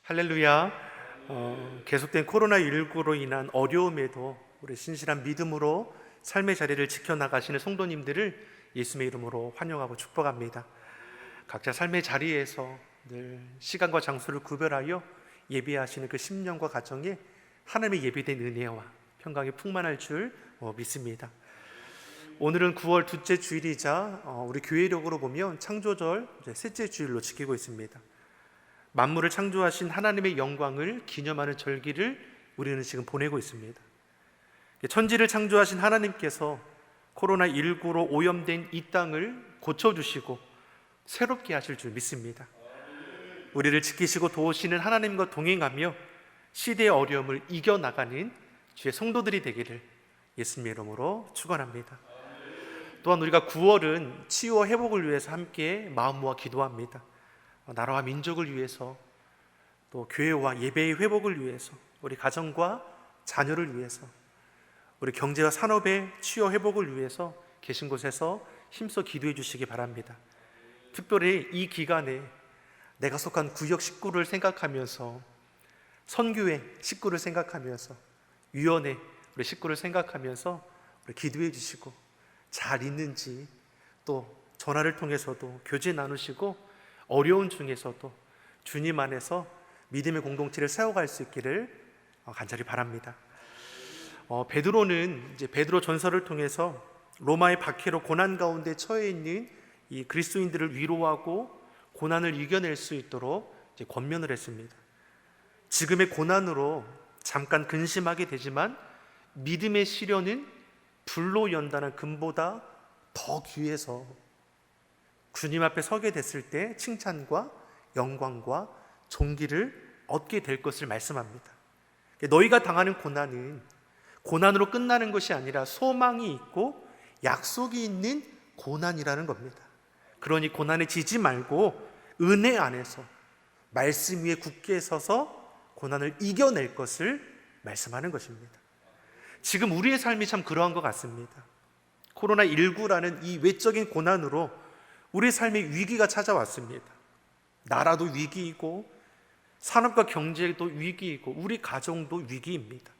할렐루야. 계속된 코로나19로 인한 어려움에도 우리 신실한 믿음으로 삶의 자리를 지켜나가시는 성도님들을 예수님의 이름으로 환영하고 축복합니다. 각자 삶의 자리에서 늘 시간과 장소를 구별하여 예배하시는 그 심령과 가정에 하나님의 예비된 은혜와 평강이 풍만할 줄 믿습니다. 오늘은 9월 둘째 주일이자 우리 교회력으로 보면 창조절 셋째 주일로 지키고 있습니다. 만물을 창조하신 하나님의 영광을 기념하는 절기를 우리는 지금 보내고 있습니다. 천지를 창조하신 하나님께서 코로나19로 오염된 이 땅을 고쳐주시고 새롭게 하실 줄 믿습니다. 우리를 지키시고 도우시는 하나님과 동행하며 시대의 어려움을 이겨나가는 주의 성도들이 되기를 예수님의 이름으로 축원합니다. 또한 우리가 9월은 치유와 회복을 위해서 함께 마음 모아 기도합니다. 나라와 민족을 위해서, 또 교회와 예배의 회복을 위해서, 우리 가정과 자녀를 위해서, 우리 경제와 산업의 치유 회복을 위해서 계신 곳에서 힘써 기도해 주시기 바랍니다. 특별히 이 기간에 내가 속한 구역 식구를 생각하면서, 선교회 식구를 생각하면서, 위원회 우리 식구를 생각하면서 우리 기도해 주시고, 잘 있는지 또 전화를 통해서도 교제 나누시고, 어려운 중에서도 주님 안에서 믿음의 공동체를 세워갈 수 있기를 간절히 바랍니다. 베드로는 이제 베드로 전서를 통해서 로마의 박해로 고난 가운데 처해 있는 이 그리스도인들을 위로하고 고난을 이겨낼 수 있도록 이제 권면을 했습니다. 지금의 고난으로 잠깐 근심하게 되지만 믿음의 시련은 불로 연단한 금보다 더 귀해서 주님 앞에 서게 됐을 때 칭찬과 영광과 존귀를 얻게 될 것을 말씀합니다. 너희가 당하는 고난은 고난으로 끝나는 것이 아니라 소망이 있고 약속이 있는 고난이라는 겁니다. 그러니 고난에 지지 말고 은혜 안에서 말씀 위에 굳게 서서 고난을 이겨낼 것을 말씀하는 것입니다. 지금 우리의 삶이 참 그러한 것 같습니다. 코로나19라는 이 외적인 고난으로 우리 삶의 위기가 찾아왔습니다. 나라도 위기이고 산업과 경제도 위기이고 우리 가정도 위기입니다.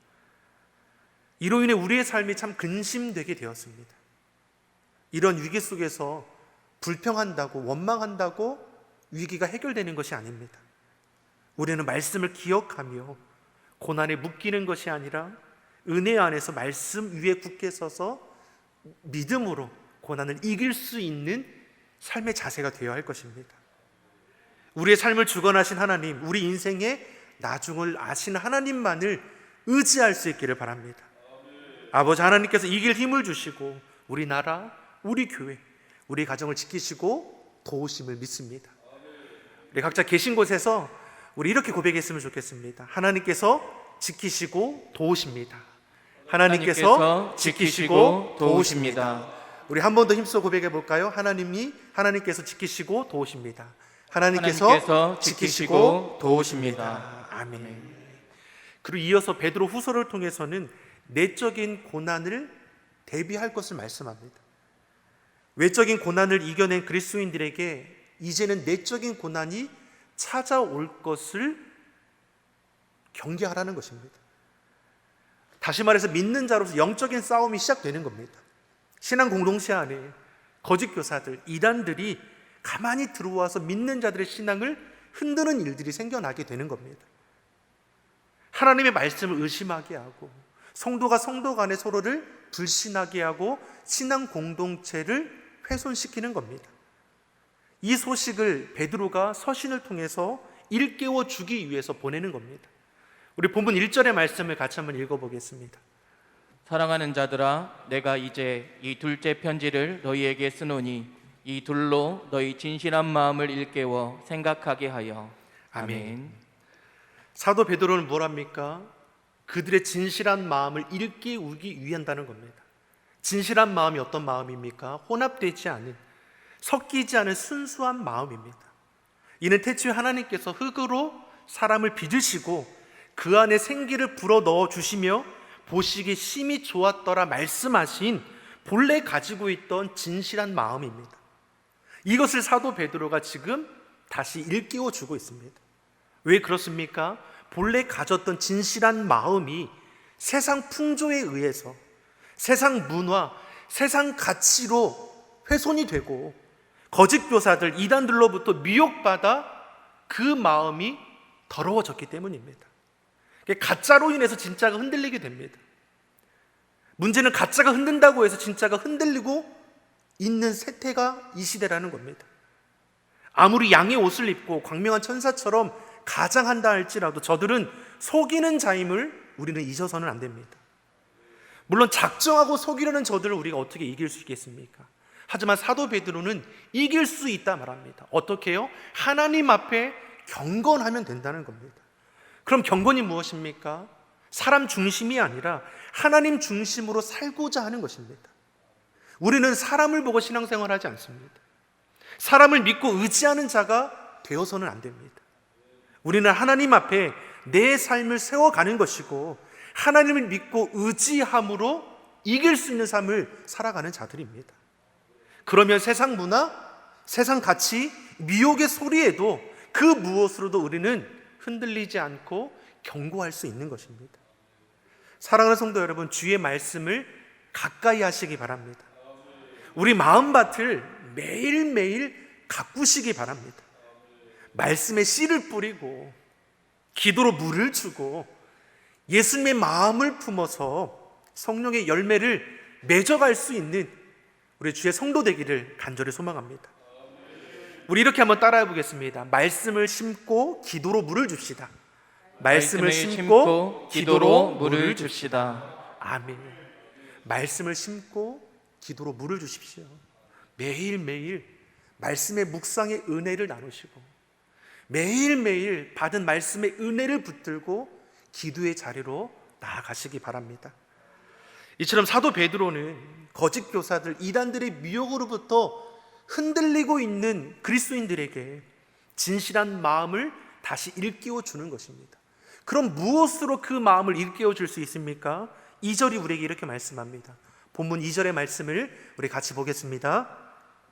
이로 인해 우리의 삶이 참 근심되게 되었습니다. 이런 위기 속에서 불평한다고 원망한다고 위기가 해결되는 것이 아닙니다. 우리는 말씀을 기억하며 고난에 묶이는 것이 아니라 은혜 안에서 말씀 위에 굳게 서서 믿음으로 고난을 이길 수 있는 삶의 자세가 되어야 할 것입니다. 우리의 삶을 주관하신 하나님, 우리 인생의 나중을 아시는 하나님만을 의지할 수 있기를 바랍니다. 아버지 하나님께서 이길 힘을 주시고 우리 나라, 우리 교회, 우리 가정을 지키시고 도우심을 믿습니다. 우리 각자 계신 곳에서 우리 이렇게 고백했으면 좋겠습니다. 하나님께서 지키시고 도우십니다. 하나님께서 지키시고 도우십니다. 우리 한 번 더 힘써 고백해 볼까요? 하나님께서 지키시고 도우십니다. 하나님께서 지키시고 도우십니다. 아멘. 그리고 이어서 베드로 후서를 통해서는 내적인 고난을 대비할 것을 말씀합니다. 외적인 고난을 이겨낸 그리스도인들에게 이제는 내적인 고난이 찾아올 것을 경계하라는 것입니다. 다시 말해서 믿는 자로서 영적인 싸움이 시작되는 겁니다. 신앙 공동체 안에 거짓 교사들, 이단들이 가만히 들어와서 믿는 자들의 신앙을 흔드는 일들이 생겨나게 되는 겁니다. 하나님의 말씀을 의심하게 하고 성도가 성도 간에 서로를 불신하게 하고 신앙 공동체를 훼손시키는 겁니다. 이 소식을 베드로가 서신을 통해서 일깨워 주기 위해서 보내는 겁니다. 우리 본문 1절의 말씀을 같이 한번 읽어보겠습니다. 사랑하는 자들아, 내가 이제 이 둘째 편지를 너희에게 쓰노니 이 둘로 너희 진실한 마음을 일깨워 생각하게 하여. 아멘. 사도 베드로는 뭘 합니까? 그들의 진실한 마음을 일깨우기 위한다는 겁니다. 진실한 마음이 어떤 마음입니까? 혼합되지 않은, 섞이지 않은 순수한 마음입니다. 이는 태초에 하나님께서 흙으로 사람을 빚으시고 그 안에 생기를 불어 넣어 주시며 보시기에 심히 좋았더라 말씀하신 본래 가지고 있던 진실한 마음입니다. 이것을 사도 베드로가 지금 다시 일깨워 주고 있습니다. 왜 그렇습니까? 본래 가졌던 진실한 마음이 세상 풍조에 의해서 세상 문화, 세상 가치로 훼손이 되고 거짓 교사들, 이단들로부터 미혹받아 그 마음이 더러워졌기 때문입니다. 가짜로 인해서 진짜가 흔들리게 됩니다. 문제는 가짜가 흔든다고 해서 진짜가 흔들리고 있는 세태가 이 시대라는 겁니다. 아무리 양의 옷을 입고 광명한 천사처럼 가장한다 할지라도 저들은 속이는 자임을 우리는 잊어서는 안 됩니다. 물론 작정하고 속이려는 저들을 우리가 어떻게 이길 수 있겠습니까? 하지만 사도 베드로는 이길 수 있다 말합니다. 어떻게 해요? 하나님 앞에 경건하면 된다는 겁니다. 그럼 경건이 무엇입니까? 사람 중심이 아니라 하나님 중심으로 살고자 하는 것입니다. 우리는 사람을 보고 신앙생활하지 않습니다. 사람을 믿고 의지하는 자가 되어서는 안 됩니다. 우리는 하나님 앞에 내 삶을 세워가는 것이고 하나님을 믿고 의지함으로 이길 수 있는 삶을 살아가는 자들입니다. 그러면 세상 문화, 세상 가치, 미혹의 소리에도 그 무엇으로도 우리는 흔들리지 않고 견고할 수 있는 것입니다. 사랑하는 성도 여러분, 주의 말씀을 가까이 하시기 바랍니다. 우리 마음밭을 매일매일 가꾸시기 바랍니다. 말씀에 씨를 뿌리고 기도로 물을 주고 예수님의 마음을 품어서 성령의 열매를 맺어갈 수 있는 우리 주의 성도 되기를 간절히 소망합니다. 우리 이렇게 한번 따라해 보겠습니다. 말씀을 심고 기도로 물을 줍시다. 말씀을 심고 기도로 물을 줍시다. 아멘. 말씀을 심고 기도로 물을 주십시오. 매일매일 말씀의 묵상의 은혜를 나누시고 매일매일 받은 말씀의 은혜를 붙들고 기도의 자리로 나아가시기 바랍니다. 이처럼 사도 베드로는 거짓 교사들, 이단들의 미혹으로부터 흔들리고 있는 그리스도인들에게 진실한 마음을 다시 일깨워 주는 것입니다. 그럼 무엇으로 그 마음을 일깨워 줄 수 있습니까? 2절이 우리에게 이렇게 말씀합니다. 본문 2절의 말씀을 우리 같이 보겠습니다.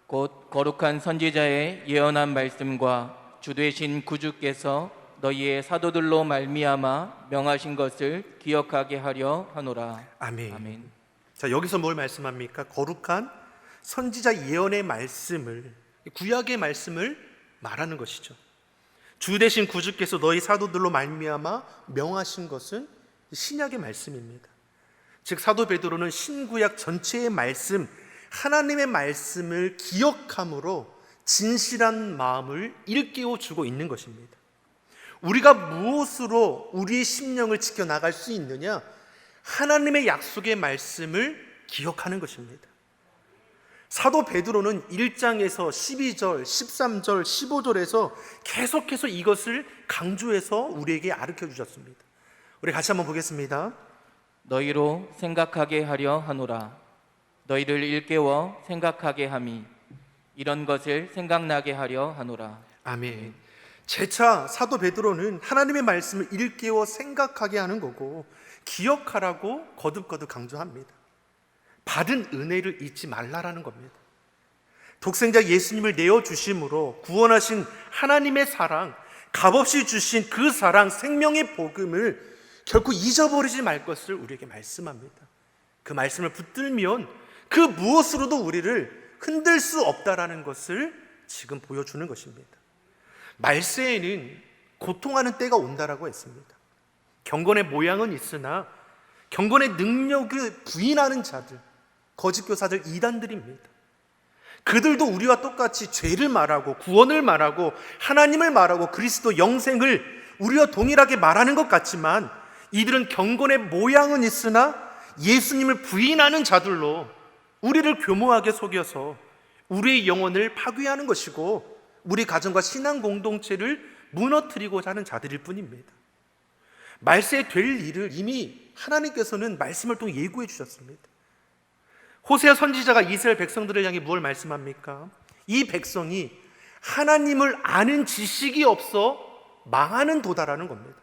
곧 거룩한 선지자의 예언한 말씀과 주 되신 구주께서 너희의 사도들로 말미암아 명하신 것을 기억하게 하려 하노라. 아멘. 아멘. 자, 여기서 뭘 말씀합니까? 거룩한 선지자 예언의 말씀을, 구약의 말씀을 말하는 것이죠. 주 되신 구주께서 너희 사도들로 말미암아 명하신 것은 신약의 말씀입니다. 즉 사도 베드로는 신구약 전체의 말씀, 하나님의 말씀을 기억함으로 진실한 마음을 일깨워 주고 있는 것입니다. 우리가 무엇으로 우리의 심령을 지켜나갈 수 있느냐? 하나님의 약속의 말씀을 기억하는 것입니다. 사도 베드로는 1장에서 12절, 13절, 15절에서 계속해서 이것을 강조해서 우리에게 가르쳐 주셨습니다. 우리 같이 한번 보겠습니다. 너희로 생각하게 하려 하노라. 너희를 일깨워 생각하게 함이 이런 것을 생각나게 하려 하노라. 아멘. 재차 사도 베드로는 하나님의 말씀을 일깨워 생각하게 하는 거고 기억하라고 거듭거듭 강조합니다. 받은 은혜를 잊지 말라라는 겁니다. 독생자 예수님을 내어주심으로 구원하신 하나님의 사랑, 값없이 주신 그 사랑, 생명의 복음을 결코 잊어버리지 말 것을 우리에게 말씀합니다. 그 말씀을 붙들면 그 무엇으로도 우리를 흔들 수 없다라는 것을 지금 보여주는 것입니다. 말세에는 고통하는 때가 온다라고 했습니다. 경건의 모양은 있으나 경건의 능력을 부인하는 자들, 거짓 교사들, 이단들입니다. 그들도 우리와 똑같이 죄를 말하고 구원을 말하고 하나님을 말하고 그리스도 영생을 우리와 동일하게 말하는 것 같지만 이들은 경건의 모양은 있으나 예수님을 부인하는 자들로 우리를 교모하게 속여서 우리의 영혼을 파괴하는 것이고 우리 가정과 신앙 공동체를 무너뜨리고자 하는 자들일 뿐입니다. 말세에 될 일을 이미 하나님께서는 말씀을 통해 예고해 주셨습니다. 호세아 선지자가 이스라엘 백성들을 향해 무엇을 말씀합니까? 이 백성이 하나님을 아는 지식이 없어 망하는 도다라는 겁니다.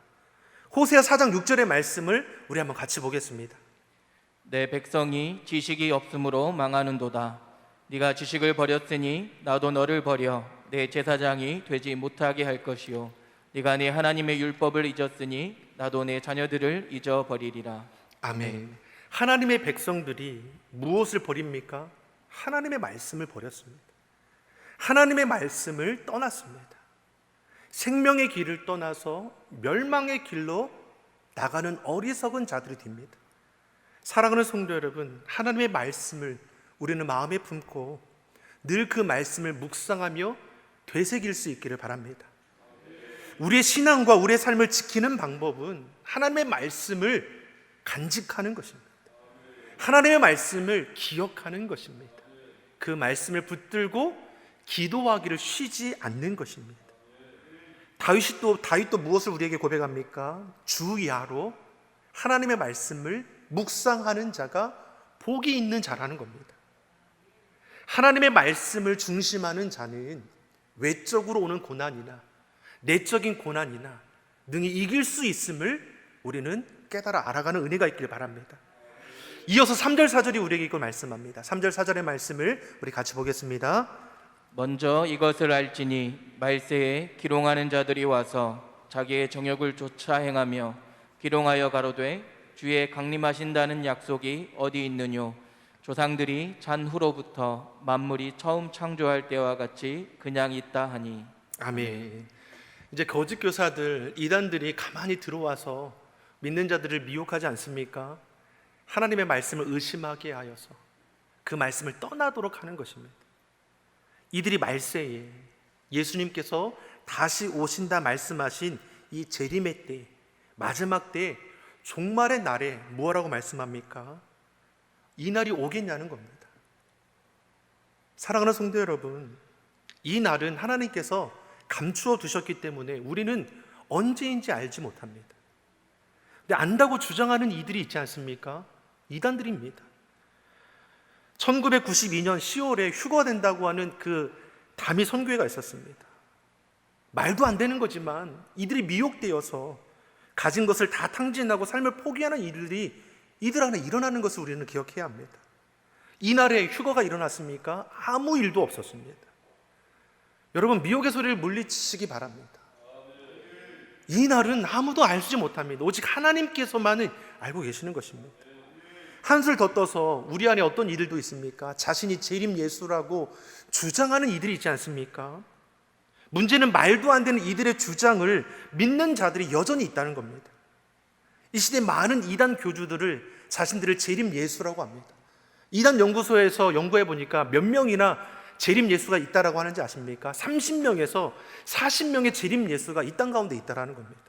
호세아 4장 6절의 말씀을 우리 한번 같이 보겠습니다. 내 백성이 지식이 없으므로 망하는도다. 네가 지식을 버렸으니 나도 너를 버려 내 제사장이 되지 못하게 할 것이요 네가 네 하나님의 율법을 잊었으니 나도 내 자녀들을 잊어버리리라. 아멘. 하나님의 백성들이 무엇을 버립니까? 하나님의 말씀을 버렸습니다. 하나님의 말씀을 떠났습니다. 생명의 길을 떠나서 멸망의 길로 나가는 어리석은 자들이 됩니다. 사랑하는 성도 여러분, 하나님의 말씀을 우리는 마음에 품고 늘 그 말씀을 묵상하며 되새길 수 있기를 바랍니다. 우리의 신앙과 우리의 삶을 지키는 방법은 하나님의 말씀을 간직하는 것입니다. 하나님의 말씀을 기억하는 것입니다. 그 말씀을 붙들고 기도하기를 쉬지 않는 것입니다. 다윗도 무엇을 우리에게 고백합니까? 주야로 하나님의 말씀을 묵상하는 자가 복이 있는 자라는 겁니다. 하나님의 말씀을 중심하는 자는 외적으로 오는 고난이나 내적인 고난이나 능히 이길 수 있음을 우리는 깨달아 알아가는 은혜가 있길 바랍니다. 이어서 3절 4절이 우리에게 이걸 말씀합니다. 3절 4절의 말씀을 우리 같이 보겠습니다. 먼저 이것을 알지니 말세에 기롱하는 자들이 와서 자기의 정욕을 쫓아 행하며 기롱하여 가로되 주의 강림하신다는 약속이 어디 있느뇨? 조상들이 잔후로부터 만물이 처음 창조할 때와 같이 그냥 있다 하니. 아멘. 이제 거짓 교사들, 이단들이 가만히 들어와서 믿는 자들을 미혹하지 않습니까? 하나님의 말씀을 의심하게 하여서 그 말씀을 떠나도록 하는 것입니다. 이들이 말세에 예수님께서 다시 오신다 말씀하신 이 재림의 때, 마지막 때, 종말의 날에 뭐라고 말씀합니까? 이 날이 오겠냐는 겁니다. 사랑하는 성도 여러분, 이 날은 하나님께서 감추어 두셨기 때문에 우리는 언제인지 알지 못합니다. 근데 안다고 주장하는 이들이 있지 않습니까? 이단들입니다. 1992년 10월에 휴거된다고 하는 그 담임 선교회가 있었습니다. 말도 안 되는 거지만 이들이 미혹되어서 가진 것을 다 탕진하고 삶을 포기하는 이들 안에 일어나는 것을 우리는 기억해야 합니다. 이날에 휴거가 일어났습니까? 아무 일도 없었습니다. 여러분, 미혹의 소리를 물리치시기 바랍니다. 이 날은 아무도 알지 못합니다. 오직 하나님께서만은 알고 계시는 것입니다. 한술 더 떠서 우리 안에 어떤 이들도 있습니까? 자신이 재림 예수라고 주장하는 이들이 있지 않습니까? 문제는 말도 안 되는 이들의 주장을 믿는 자들이 여전히 있다는 겁니다. 이 시대 많은 이단 교주들을 자신들을 재림 예수라고 합니다. 이단 연구소에서 연구해 보니까 몇 명이나 재림 예수가 있다라고 하는지 아십니까? 30명에서 40명의 재림 예수가 이 땅 가운데 있다라는 겁니다.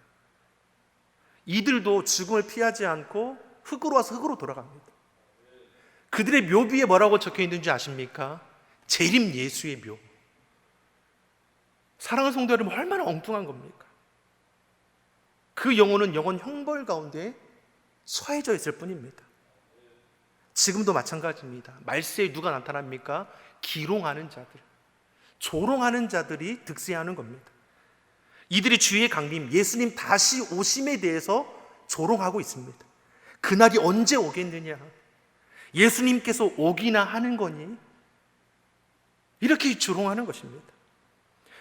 이들도 죽음을 피하지 않고 흙으로 와서 흙으로 돌아갑니다. 그들의 묘비에 뭐라고 적혀 있는지 아십니까? 재림 예수의 묘. 사랑하는 성도 여러분, 얼마나 엉뚱한 겁니까? 그 영혼은 영원 형벌 가운데 처해져 있을 뿐입니다. 지금도 마찬가지입니다. 말세에 누가 나타납니까? 기롱하는 자들, 조롱하는 자들이 득세하는 겁니다. 이들이 주의 강림, 예수님 다시 오심에 대해서 조롱하고 있습니다. 그날이 언제 오겠느냐? 예수님께서 오기나 하는 거니? 이렇게 조롱하는 것입니다.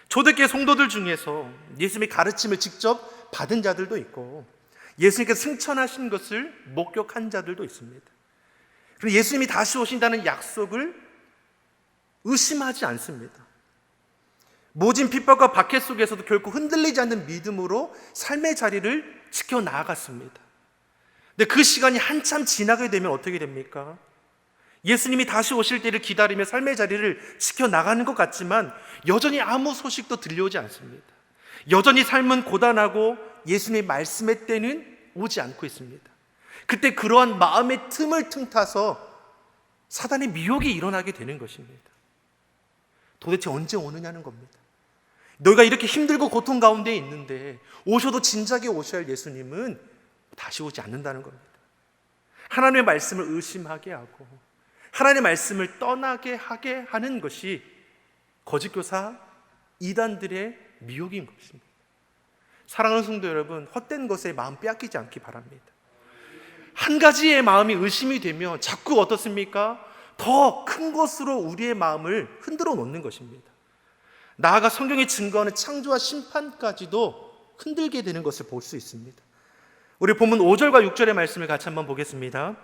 초대교회 성도들 중에서 예수님의 가르침을 직접 받은 자들도 있고 예수님께서 승천하신 것을 목격한 자들도 있습니다. 그리고 예수님이 다시 오신다는 약속을 의심하지 않습니다. 모진 핍박과 박해 속에서도 결코 흔들리지 않는 믿음으로 삶의 자리를 지켜나갔습니다. 근데 그 시간이 한참 지나게 되면 어떻게 됩니까? 예수님이 다시 오실 때를 기다리며 삶의 자리를 지켜나가는 것 같지만 여전히 아무 소식도 들려오지 않습니다. 여전히 삶은 고단하고 예수님의 말씀의 때는 오지 않고 있습니다. 그때 그러한 마음의 틈을 틈타서 사단의 미혹이 일어나게 되는 것입니다. 도대체 언제 오느냐는 겁니다. 너희가 이렇게 힘들고 고통 가운데 있는데 오셔도 진작에 오셔야 할 예수님은 다시 오지 않는다는 겁니다. 하나님의 말씀을 의심하게 하고 하나님의 말씀을 떠나게 하게 하는 것이 거짓교사 이단들의 미혹인 것입니다. 사랑하는 성도 여러분, 헛된 것에 마음 빼앗기지 않기 바랍니다. 한 가지의 마음이 의심이 되면 자꾸 어떻습니까? 더 큰 것으로 우리의 마음을 흔들어 놓는 것입니다. 나아가 성경이 증거하는 창조와 심판까지도 흔들게 되는 것을 볼 수 있습니다. 우리 본문 5절과 6절의 말씀을 같이 한번 보겠습니다.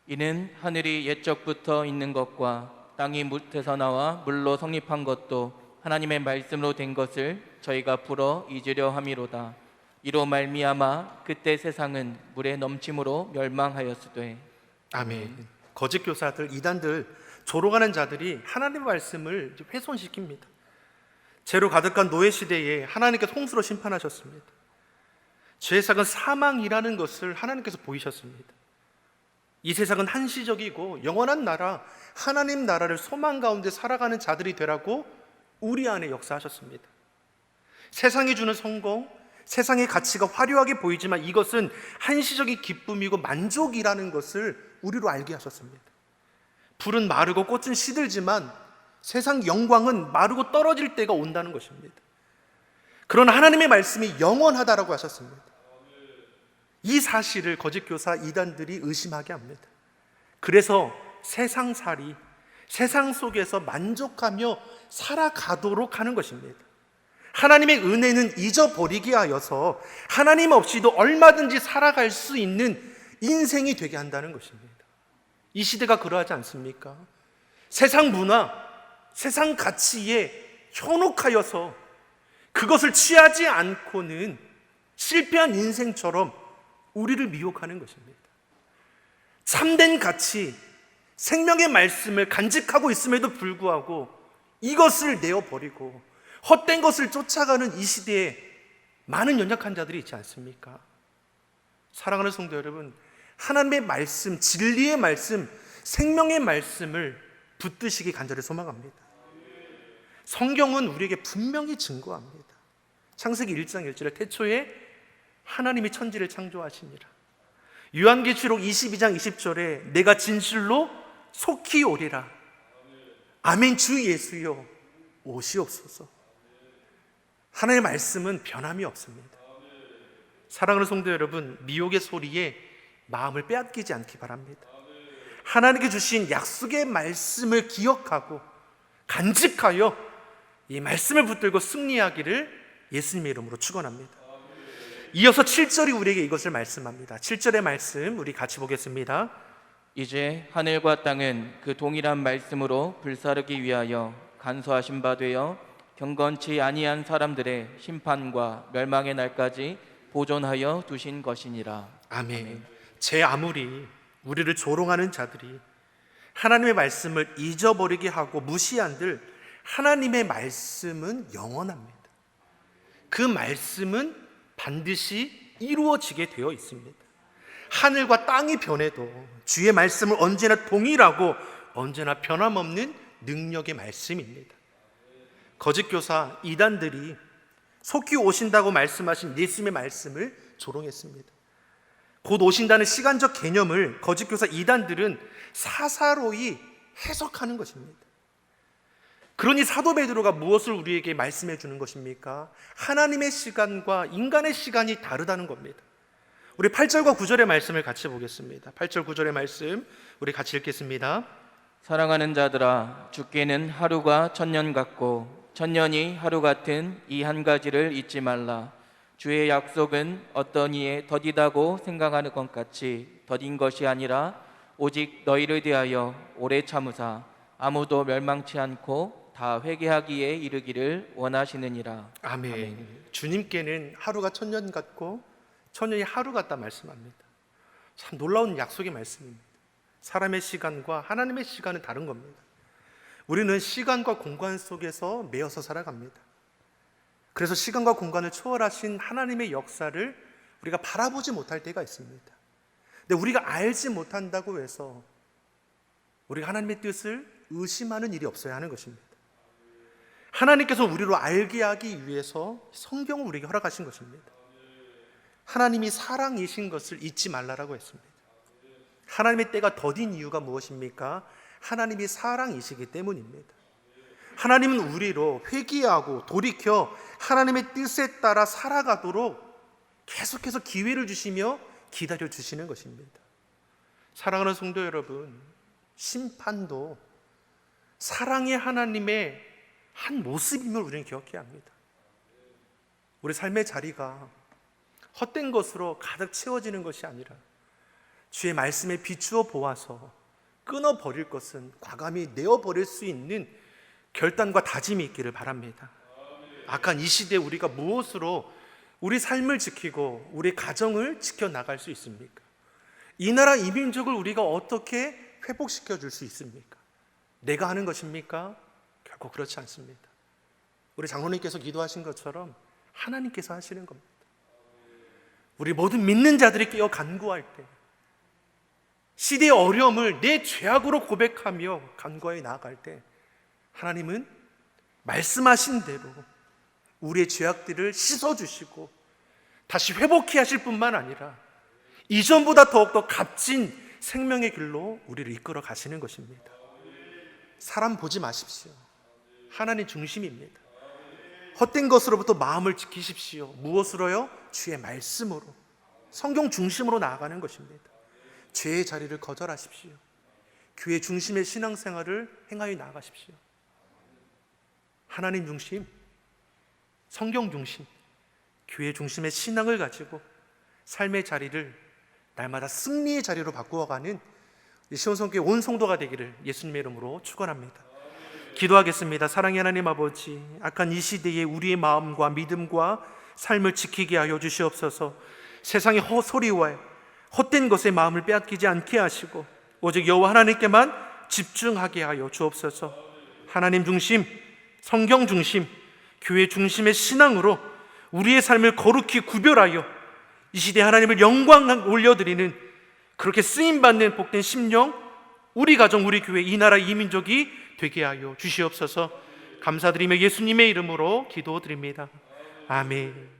이는 하늘이 옛적부터 있는 것과 땅이 물에서 나와 물로 성립한 것도 하나님의 말씀으로 된 것을 저희가 풀어 잊으려 함이로다. 이로 말미암아 그때 세상은 물의 넘침으로 멸망하였으되. 아멘. 거짓 교사들, 이단들, 조롱하는 자들이 하나님의 말씀을 훼손시킵니다. 죄로 가득한 노예 시대에 하나님께서 홍수로 심판하셨습니다. 죄의 삭은 사망이라는 것을 하나님께서 보이셨습니다. 이 세상은 한시적이고 영원한 나라, 하나님 나라를 소망 가운데 살아가는 자들이 되라고 우리 안에 역사하셨습니다. 세상이 주는 성공, 세상의 가치가 화려하게 보이지만 이것은 한시적인 기쁨이고 만족이라는 것을 우리로 알게 하셨습니다. 풀은 마르고 꽃은 시들지만 세상 영광은 마르고 떨어질 때가 온다는 것입니다. 그러나 하나님의 말씀이 영원하다라고 하셨습니다. 이 사실을 거짓 교사 이단들이 의심하게 합니다. 그래서 세상살이, 세상 속에서 만족하며 살아가도록 하는 것입니다. 하나님의 은혜는 잊어버리게 하여서 하나님 없이도 얼마든지 살아갈 수 있는 인생이 되게 한다는 것입니다. 이 시대가 그러하지 않습니까? 세상 문화, 세상 가치에 현혹하여서 그것을 취하지 않고는 실패한 인생처럼 우리를 미혹하는 것입니다. 참된 가치, 생명의 말씀을 간직하고 있음에도 불구하고 이것을 내어버리고 헛된 것을 쫓아가는 이 시대에 많은 연약한 자들이 있지 않습니까? 사랑하는 성도 여러분, 하나님의 말씀, 진리의 말씀, 생명의 말씀을 붙드시기 간절히 소망합니다. 성경은 우리에게 분명히 증거합니다. 창세기 1장 1절에 태초에 하나님이 천지를 창조하시니라. 요한계시록 22장 20절에 내가 진실로 속히 오리라. 아멘. 주 예수여 오시옵소서. 하나님의 말씀은 변함이 없습니다. 사랑하는 성도 여러분, 미혹의 소리에 마음을 빼앗기지 않기 바랍니다. 하나님께 주신 약속의 말씀을 기억하고 간직하여 이 말씀을 붙들고 승리하기를 예수님의 이름으로 축원합니다. 이어서 7절이 우리에게 이것을 말씀합니다. 7절의 말씀 우리 같이 보겠습니다. 이제 하늘과 땅은 그 동일한 말씀으로 불사르기 위하여 간소하신 바 되어 경건치 아니한 사람들의 심판과 멸망의 날까지 보존하여 두신 것이니라. 아멘. 제 아무리 우리를 조롱하는 자들이 하나님의 말씀을 잊어버리게 하고 무시한들 하나님의 말씀은 영원합니다. 그 말씀은 반드시 이루어지게 되어 있습니다. 하늘과 땅이 변해도 주의 말씀은 언제나 동일하고 언제나 변함없는 능력의 말씀입니다. 거짓 교사 이단들이 속히 오신다고 말씀하신 예수님의 말씀을 조롱했습니다. 곧 오신다는 시간적 개념을 거짓 교사 이단들은 사사로이 해석하는 것입니다. 그러니 사도 베드로가 무엇을 우리에게 말씀해 주는 것입니까? 하나님의 시간과 인간의 시간이 다르다는 겁니다. 우리 8절과 9절의 말씀을 같이 보겠습니다. 8절 9절의 말씀 우리 같이 읽겠습니다. 사랑하는 자들아, 주께는 하루가 천년 같고 천년이 하루 같은 이 한 가지를 잊지 말라. 주의 약속은 어떤 이에 더디다고 생각하는 것 같이 더딘 것이 아니라 오직 너희를 대하여 오래 참으사 아무도 멸망치 않고 다 회개하기에 이르기를 원하시느니라. 아멘. 주님께는 하루가 천년 같고 천년이 하루 같다 말씀합니다. 참 놀라운 약속의 말씀입니다. 사람의 시간과 하나님의 시간은 다른 겁니다. 우리는 시간과 공간 속에서 매여서 살아갑니다. 그래서 시간과 공간을 초월하신 하나님의 역사를 우리가 바라보지 못할 때가 있습니다. 근데 우리가 알지 못한다고 해서 우리가 하나님의 뜻을 의심하는 일이 없어야 하는 것입니다. 하나님께서 우리로 알게 하기 위해서 성경을 우리에게 허락하신 것입니다. 하나님이 사랑이신 것을 잊지 말라라고 했습니다. 하나님의 때가 더딘 이유가 무엇입니까? 하나님이 사랑이시기 때문입니다. 하나님은 우리로 회개하고 돌이켜 하나님의 뜻에 따라 살아가도록 계속해서 기회를 주시며 기다려 주시는 것입니다. 사랑하는 성도 여러분, 심판도 사랑의 하나님의 한 모습임을 우리는 기억해야 합니다. 우리 삶의 자리가 헛된 것으로 가득 채워지는 것이 아니라 주의 말씀에 비추어 보아서 끊어버릴 것은 과감히 내어버릴 수 있는 결단과 다짐이 있기를 바랍니다. 악한 이 시대에 우리가 무엇으로 우리 삶을 지키고 우리 가정을 지켜나갈 수 있습니까? 이 나라 이 민족을 우리가 어떻게 회복시켜 줄 수 있습니까? 내가 하는 것입니까? 결코 그렇지 않습니다. 우리 장로님께서 기도하신 것처럼 하나님께서 하시는 겁니다. 우리 모든 믿는 자들이 깨어 간구할 때, 시대의 어려움을 내 죄악으로 고백하며 간구하여 나아갈 때, 하나님은 말씀하신 대로 우리의 죄악들을 씻어주시고 다시 회복케 하실 뿐만 아니라 이전보다 더욱더 값진 생명의 길로 우리를 이끌어 가시는 것입니다. 사람 보지 마십시오. 하나님 중심입니다. 헛된 것으로부터 마음을 지키십시오. 무엇으로요? 주의 말씀으로, 성경 중심으로 나아가는 것입니다. 죄의 자리를 거절하십시오. 교회 중심의 신앙생활을 행하여 나아가십시오. 하나님 중심, 성경 중심, 교회 중심의 신앙을 가지고 삶의 자리를 날마다 승리의 자리로 바꾸어가는 시온성교회 온 성도가 되기를 예수님의 이름으로 축원합니다. 기도하겠습니다. 사랑의 하나님 아버지, 악한 이 시대에 우리의 마음과 믿음과 삶을 지키게 하여 주시옵소서. 세상의 헛소리와 헛된 것에 마음을 빼앗기지 않게 하시고 오직 여호와 하나님께만 집중하게 하여 주옵소서. 하나님 중심, 성경 중심, 교회 중심의 신앙으로 우리의 삶을 거룩히 구별하여 이 시대에 하나님을 영광 올려드리는 그렇게 쓰임받는 복된 심령, 우리 가정, 우리 교회, 이 나라, 이 민족이 되게 하여 주시옵소서. 감사드리며 예수님의 이름으로 기도드립니다. 아멘.